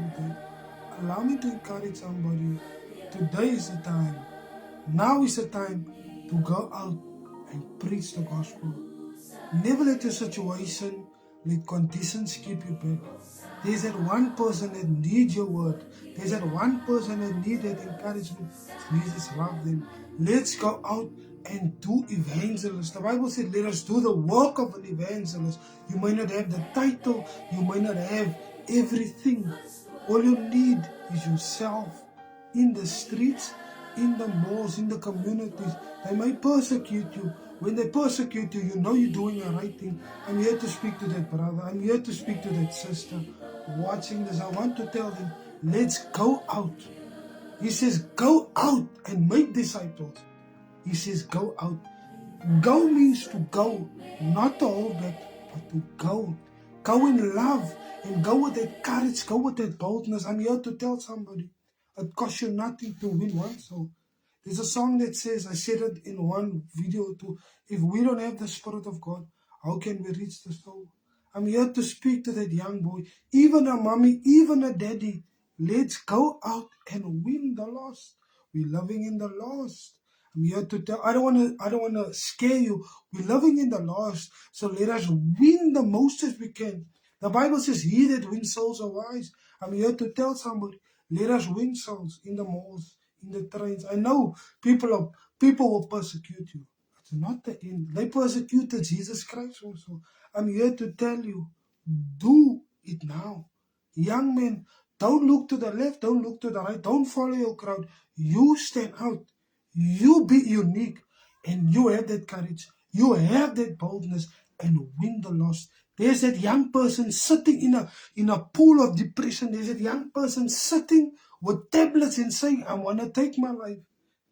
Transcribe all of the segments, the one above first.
today. Allow me to encourage somebody. Today is the time. Now is the time to go out and preach the gospel. Never let your situation, let conditions keep you back. There's that one person that needs your word. There's that one person that needs that encouragement. Jesus loves them. Let's go out and do evangelist. The Bible said, let us do the work of an evangelist. You may not have the title. You may not have everything. All you need is yourself in the streets, in the malls, in the communities. They may persecute you. When they persecute you, you know you're doing the right thing. I'm here to speak to that brother. I'm here to speak to that sister watching this. I want to tell them, let's go out. He says, go out and make disciples. He says, go out. Go means to go, not to hold back, but to go. Go in love and go with that courage, go with that boldness. I'm here to tell somebody, it costs you nothing to win one soul. There's a song that says, I said it in one video too, if we don't have the Spirit of God, how can we reach the soul? I'm here to speak to that young boy, even a mommy, even a daddy. Let's go out and win the lost. We're living in the lost. I'm here to tell, I don't want to scare you. We're living in the lost. So let us win the most as we can. The Bible says, he that wins souls are wise. I'm here to tell somebody, let us win souls in the malls, in the trains. I know people will persecute you. It's not the end. They persecuted Jesus Christ also. I'm here to tell you, do it now. Young men, don't look to the left, don't look to the right, don't follow your crowd. You stand out. You be unique, and you have that courage. You have that boldness, and win the lost. There's that young person sitting in a pool of depression. There's that young person sitting with tablets and saying, I want to take my life.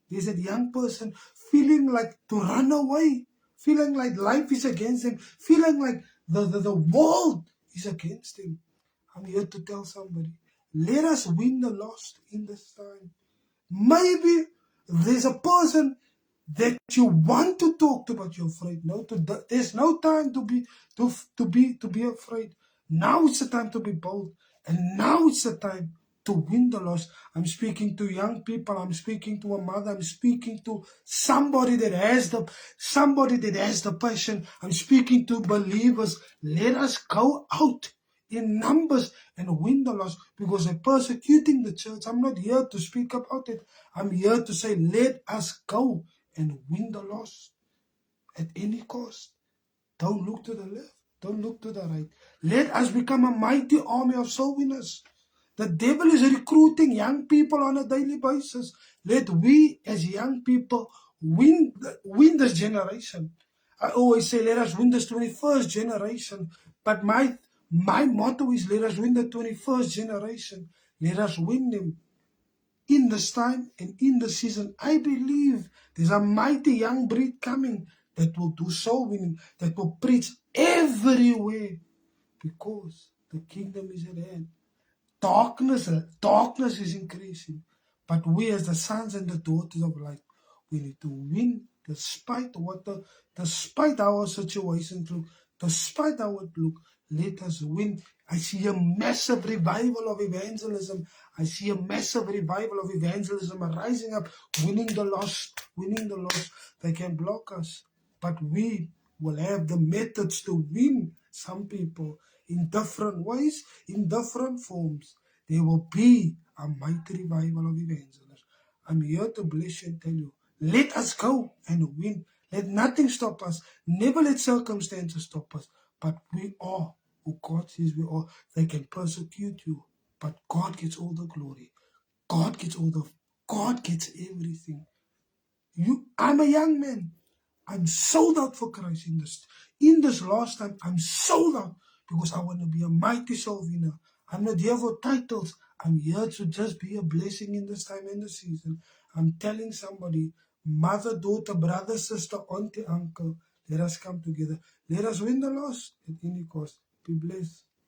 There's that young person feeling like to run away, feeling like life is against him, feeling like the world is against him. I'm here to tell somebody, let us win the lost in this time. Maybe there's a person that you want to talk to, but you're afraid. No, there's no time to be afraid. Now it's the time to be bold, and now it's the time to win the lost. I'm speaking to young people. I'm speaking to a mother. I'm speaking to somebody that has the passion. I'm speaking to believers. Let us go out in numbers and win the lost, because they're persecuting the church. I'm not here to speak about it. I'm here to say, let us go and win the lost at any cost. Don't look to the left. Don't look to the right. Let us become a mighty army of soul winners. The devil is recruiting young people on a daily basis. Let we as young people win this generation. I always say, let us win this 21st generation. But my motto is, let us win the 21st generation. Let us win them in this time and in the season. I believe there's a mighty young breed coming that will do soul winning, that will preach everywhere, because the kingdom is at hand. Darkness is increasing, but we as the sons and the daughters of light, we need to win despite our situation look, despite how it look. Let us win. I see a massive revival of evangelism. I see a massive revival of evangelism rising up, winning the lost. They can block us, but we will have the methods to win some people in different ways, in different forms. There will be a mighty revival of evangelists. I'm here to bless you and tell you, let us go and win. Let nothing stop us. Never let circumstances stop us. But we are who God says we are. They can persecute you, but God gets all the glory. God gets everything. I'm a young man. I'm sold out for Christ in this last time. I'm sold out because I want to be a mighty soul winner. I'm not here for titles. I'm here to just be a blessing in this time and the season. I'm telling somebody, mother, daughter, brother, sister, auntie, uncle, let us come together. Let us win the lost at any cost. Be blessed.